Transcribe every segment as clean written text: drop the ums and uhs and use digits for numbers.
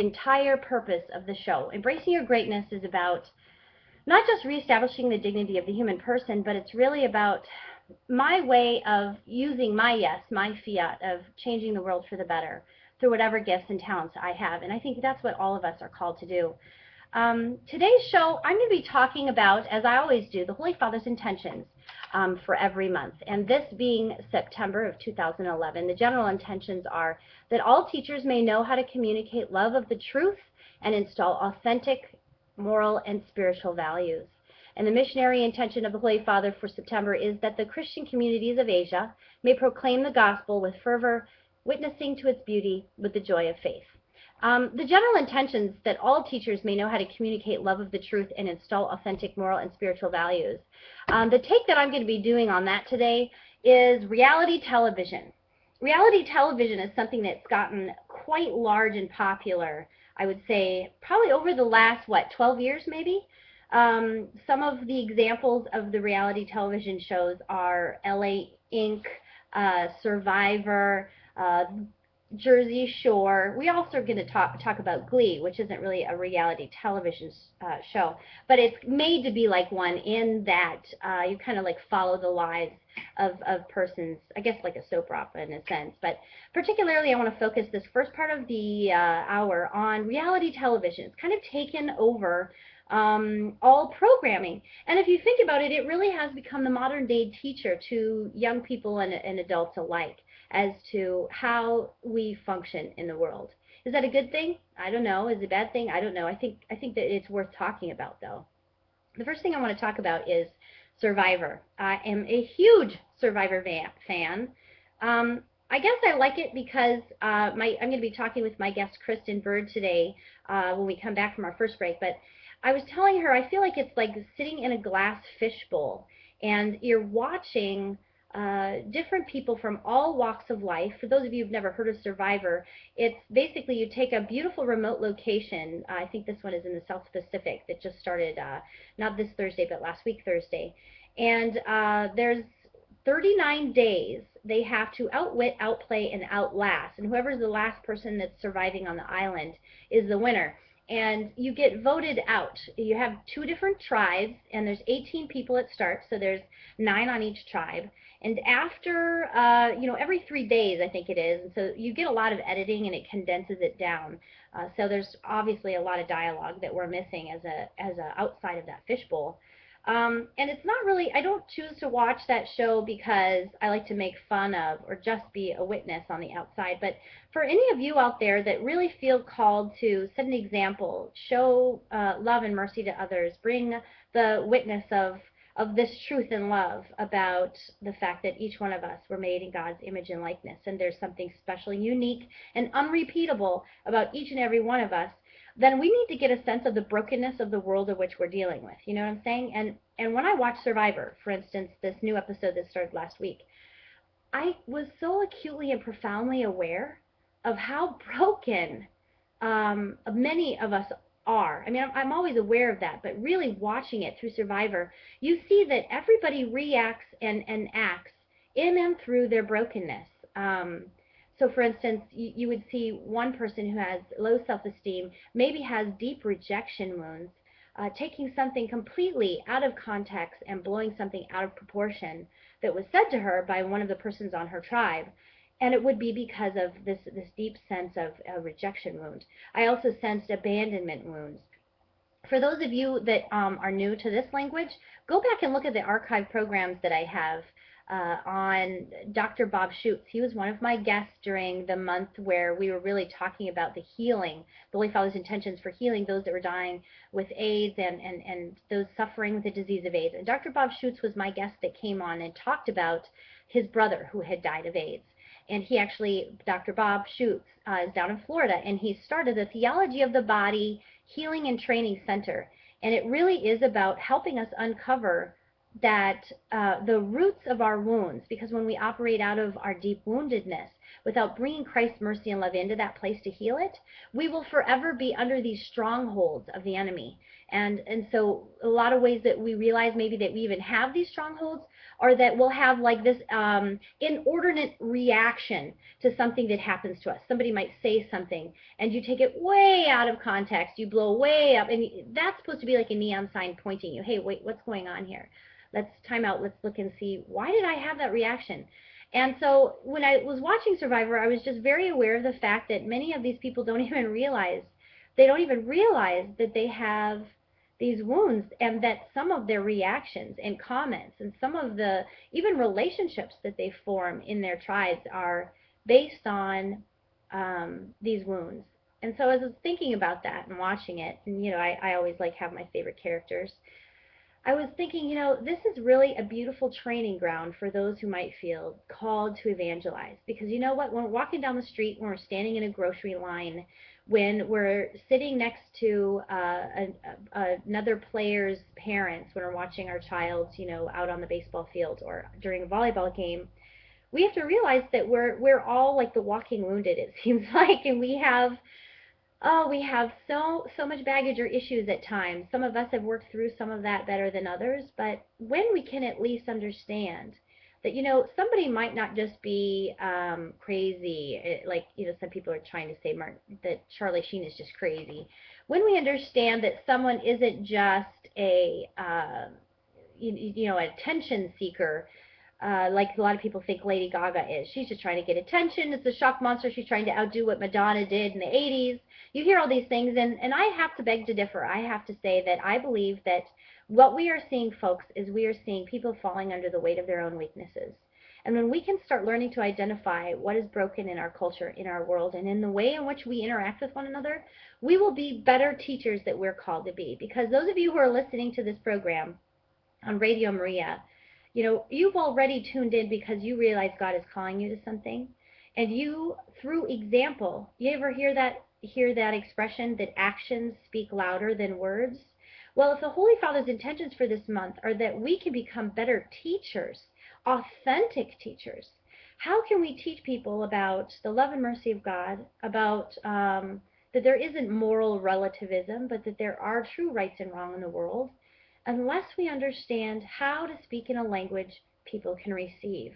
entire purpose of the show. Embracing Your Greatness is about not just reestablishing the dignity of the human person, but it's really about my way of using my yes, my fiat of changing the world for the better through whatever gifts and talents I have. And I think that's what all of us are called to do. Today's show, I'm going to be talking about, as I always do, the Holy Father's intentions for every month. And this being September of 2011, the general intentions are that all teachers may know how to communicate love of the truth and install authentic moral and spiritual values. And the missionary intention of the Holy Father for September is that the Christian communities of Asia may proclaim the gospel with fervor, witnessing to its beauty with the joy of faith. The general intentions that all teachers may know how to communicate love of the truth and install authentic moral and spiritual values. The take that I'm going to be doing on that today is reality television. Reality television is something that's gotten quite large and popular, I would say, probably over the last, 12 years maybe? Some of the examples of the reality television shows are LA Inc., Survivor, Jersey Shore. We also are going to talk about Glee, which isn't really a reality television show, but it's made to be like one in that you kind of like follow the lives of persons, I guess like a soap opera in a sense. But particularly I want to focus this first part of the hour on reality television. It's kind of taken over all programming. And if you think about it, it really has become the modern day teacher to young people and adults alike as to how we function in the world. Is that a good thing? I don't know. Is it a bad thing? I don't know. I think that it's worth talking about, though. The first thing I want to talk about is Survivor. I am a huge Survivor fan. I guess I like it because I'm going to be talking with my guest Kristen Bird today when we come back from our first break. But I was telling her I feel like it's like sitting in a glass fishbowl, and you're watching different people from all walks of life. For those of you who've never heard of Survivor, it's basically you take a beautiful remote location. I think this one is in the South Pacific that just started, not this Thursday, but last week Thursday. And there's 39 days they have to outwit, outplay, and outlast. And whoever's the last person that's surviving on the island is the winner. And you get voted out. You have 2 different tribes, and there's 18 people at start, so there's 9 on each tribe. And after, every 3 days, I think it is, and so you get a lot of editing, and it condenses it down. So there's obviously a lot of dialogue that we're missing as a outside of that fishbowl. And it's not really, I don't choose to watch that show because I like to make fun of or just be a witness on the outside. But for any of you out there that really feel called to set an example, show love and mercy to others, bring the witness of this truth and love about the fact that each one of us were made in God's image and likeness, and there's something special, unique, and unrepeatable about each and every one of us, then we need to get a sense of the brokenness of the world of which we're dealing with. You know what I'm saying? And when I watch Survivor, for instance, this new episode that started last week, I was so acutely and profoundly aware of how broken many of us are. I mean, I'm always aware of that, but really watching it through Survivor, you see that everybody reacts and acts in and through their brokenness. So for instance, you would see one person who has low self-esteem, maybe has deep rejection wounds, taking something completely out of context and blowing something out of proportion that was said to her by one of the persons on her tribe. And it would be because of this deep sense of rejection wound. I also sensed abandonment wounds. For those of you that are new to this language, go back and look at the archive programs that I have on Dr. Bob Schutz. He was one of my guests during the month where we were really talking about the healing, the Holy Father's intentions for healing those that were dying with AIDS and those suffering with the disease of AIDS. And Dr. Bob Schutz was my guest that came on and talked about his brother who had died of AIDS. And he actually, Dr. Bob Schutz, is down in Florida, and he started the Theology of the Body Healing and Training Center. And it really is about helping us uncover that the roots of our wounds, because when we operate out of our deep woundedness, without bringing Christ's mercy and love into that place to heal it, we will forever be under these strongholds of the enemy. And so a lot of ways that we realize maybe that we even have these strongholds are that we'll have like this inordinate reaction to something that happens to us. Somebody might say something and you take it way out of context, you blow way up, and that's supposed to be like a neon sign pointing you, hey, wait, what's going on here? Let's time out, let's look and see, why did I have that reaction? And so when I was watching Survivor, I was just very aware of the fact that many of these people don't even realize that they have these wounds, and that some of their reactions and comments and some of the even relationships that they form in their tribes are based on these wounds. And so as I was thinking about that and watching it, and I always like have my favorite characters, I was thinking, this is really a beautiful training ground for those who might feel called to evangelize. Because you know what? When we're walking down the street, when we're standing in a grocery line, when we're sitting next to another player's parents, when we're watching our child, out on the baseball field or during a volleyball game, we have to realize that we're all like the walking wounded, it seems like, and we have so much baggage or issues at times. Some of us have worked through some of that better than others, but when we can at least understand that, somebody might not just be crazy, like, some people are trying to say that Charlie Sheen is just crazy. When we understand that someone isn't just an attention seeker, like a lot of people think Lady Gaga is. She's just trying to get attention. It's a shock monster. She's trying to outdo what Madonna did in the 80s. You hear all these things, and I have to beg to differ. I have to say that I believe that what we are seeing, folks, is we are seeing people falling under the weight of their own weaknesses. And when we can start learning to identify what is broken in our culture, in our world, and in the way in which we interact with one another, we will be better teachers that we're called to be. Because those of you who are listening to this program on Radio Maria, you've already tuned in because you realize God is calling you to something. And you, through example, you ever hear that expression that actions speak louder than words? Well, if the Holy Father's intentions for this month are that we can become better teachers, authentic teachers, how can we teach people about the love and mercy of God, about that there isn't moral relativism, but that there are true rights and wrong in the world, unless we understand how to speak in a language people can receive?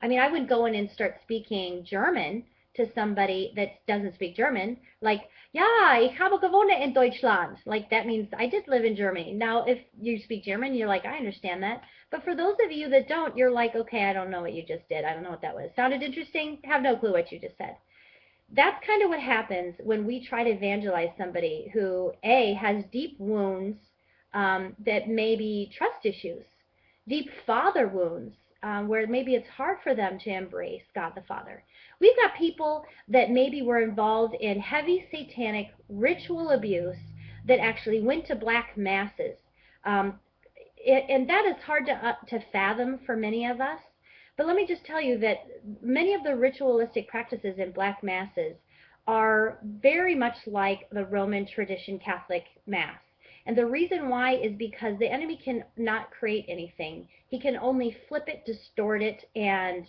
I mean, I would go in and start speaking German to somebody that doesn't speak German, like, ja, ich habe gewohnt in Deutschland. Like, that means I did live in Germany. Now, if you speak German, you're like, I understand that. But for those of you that don't, you're like, okay, I don't know what you just did. I don't know what that was. Sounded interesting? Have no clue what you just said. That's kind of what happens when we try to evangelize somebody who, A, has deep wounds, that may be trust issues, deep father wounds, where maybe it's hard for them to embrace God the Father. We've got people that maybe were involved in heavy satanic ritual abuse that actually went to black masses. And that is hard to fathom for many of us. But let me just tell you that many of the ritualistic practices in black masses are very much like the Roman tradition Catholic Mass. And the reason why is because the enemy can not create anything. He can only flip it, distort it, and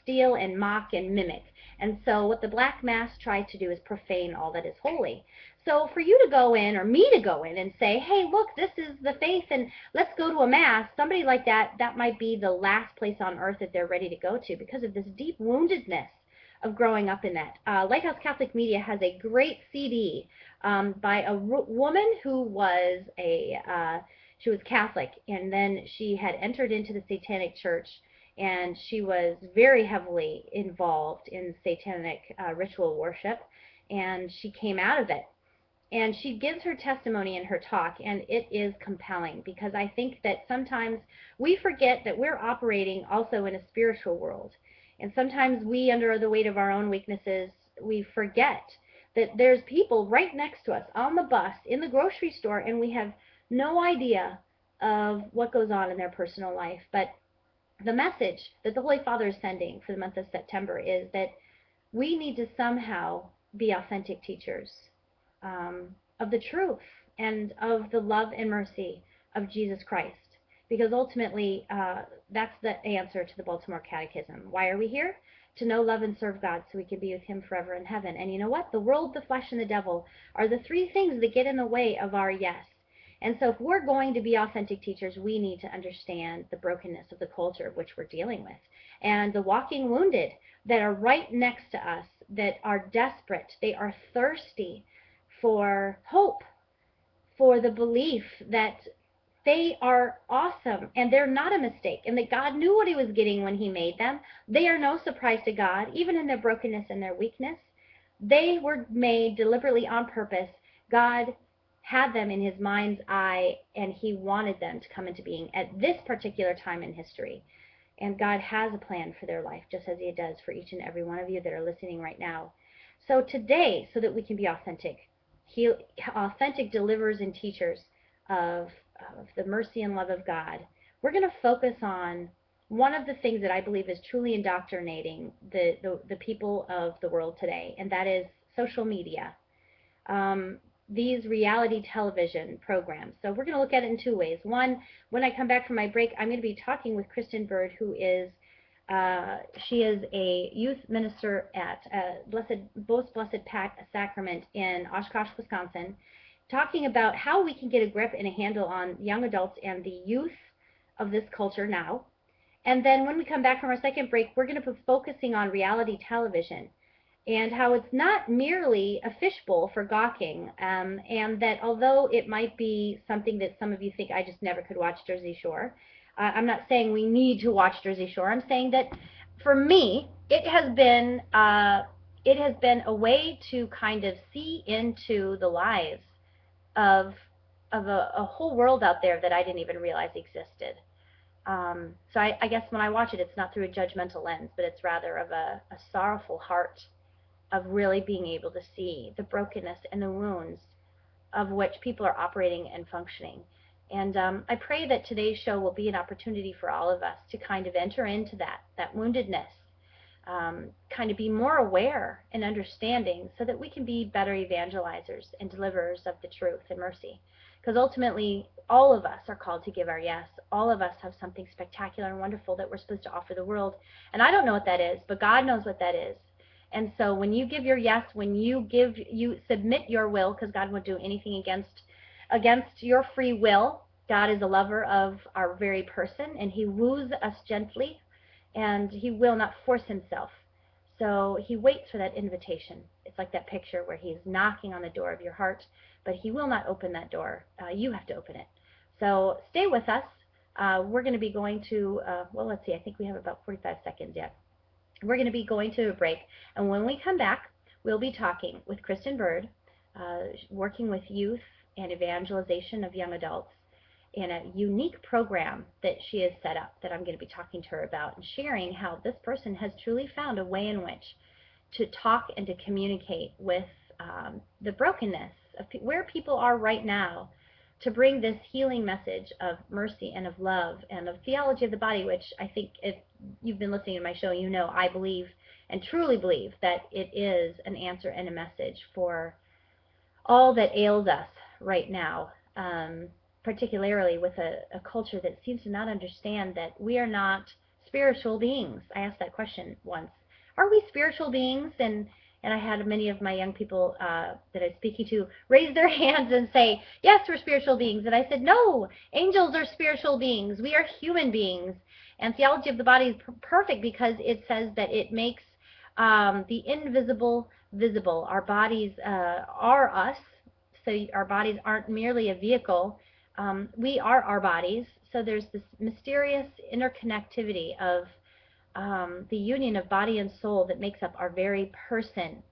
steal and mock and mimic. And so what the Black Mass tries to do is profane all that is holy. So for you to go in, or me to go in and say, hey, look, this is the faith, and let's go to a Mass, somebody like that might be the last place on earth that they're ready to go to because of this deep woundedness of growing up in that. Lighthouse Catholic Media has a great CD by a woman who was she was Catholic, and then she had entered into the Satanic Church, and she was very heavily involved in satanic ritual worship, and she came out of it. And she gives her testimony in her talk, and it is compelling because I think that sometimes we forget that we're operating also in a spiritual world. And sometimes we, under the weight of our own weaknesses, we forget that there's people right next to us on the bus, in the grocery store, and we have no idea of what goes on in their personal life. But the message that the Holy Father is sending for the month of September is that we need to somehow be authentic teachers of the truth and of the love and mercy of Jesus Christ. Because ultimately, that's the answer to the Baltimore Catechism. Why are we here? to know, love, and serve God so we can be with him forever in heaven. And you know what? The world, the flesh, and the devil are the three things that get in the way of our yes. And so if we're going to be authentic teachers, we need to understand the brokenness of the culture of which we're dealing with, and the walking wounded that are right next to us, that are desperate. They are thirsty for hope, for the belief that they are awesome and they're not a mistake, and that God knew what he was getting when he made them. They are no surprise to God, even in their brokenness and their weakness. They were made deliberately on purpose. God had them in his mind's eye, and he wanted them to come into being at this particular time in history. And God has a plan for their life, just as he does for each and every one of you that are listening right now. So today, so that we can be authentic, authentic deliverers and teachers of the mercy and love of God, we're going to focus on one of the things that I believe is truly indoctrinating the people of the world today, and that is social media. These reality television programs. So we're going to look at it in two ways. One, when I come back from my break, I'm going to be talking with Kristen Bird, who is she is a youth minister at Most Blessed Sacrament in Oshkosh, Wisconsin, talking about how we can get a grip and a handle on young adults and the youth of this culture now. And then when we come back from our second break, we're going to be focusing on reality television and how it's not merely a fishbowl for gawking, and that although it might be something that some of you think, I just never could watch Jersey Shore, I'm not saying we need to watch Jersey Shore. I'm saying that for me, it has been a way to kind of see into the lives of a whole world out there that I didn't even realize existed. So I guess when I watch it, it's not through a judgmental lens, but it's rather of a sorrowful heart of really being able to see the brokenness and the wounds of which people are operating and functioning. And I pray that today's show will be an opportunity for all of us to kind of enter into that woundedness, kind of be more aware and understanding so that we can be better evangelizers and deliverers of the truth and mercy. Because ultimately, all of us are called to give our yes. All of us have something spectacular and wonderful that we're supposed to offer the world. And I don't know what that is, but God knows what that is. And so when you give your yes, when you submit your will, because God won't do anything against your free will. God is a lover of our very person, and he woos us gently, and he will not force himself. So he waits for that invitation. It's like that picture where he's knocking on the door of your heart, but he will not open that door. You have to open it. So stay with us. We're going to be going to, well, let's see, I think we have about 45 seconds yet. We're going to be going to a break, and when we come back, we'll be talking with Kristen Bird, working with youth and evangelization of young adults in a unique program that she has set up that I'm going to be talking to her about, and sharing how this person has truly found a way in which to talk and to communicate with the brokenness of where people are right now, to bring this healing message of mercy and of love and of theology of the body, which I think, if you've been listening to my show, you know I believe and truly believe that it is an answer and a message for all that ails us right now, particularly with a culture that seems to not understand that we are not spiritual beings. I asked that question once. Are we spiritual beings? And I had many of my young people that I was speaking to raise their hands and say, yes, we're spiritual beings. And I said, no, angels are spiritual beings. We are human beings. And theology of the body is perfect because it says that it makes the invisible visible. Our bodies are us, so our bodies aren't merely a vehicle. We are our bodies. So there's this mysterious interconnectivity of the union of body and soul that makes up our very person.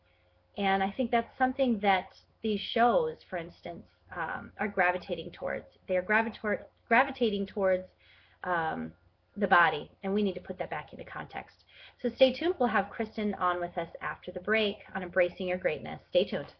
And I think that's something that these shows, for instance, are gravitating towards. They're gravitating towards the body, and we need to put that back into context. So stay tuned. We'll have Kristen on with us after the break on Embracing Your Greatness. Stay tuned.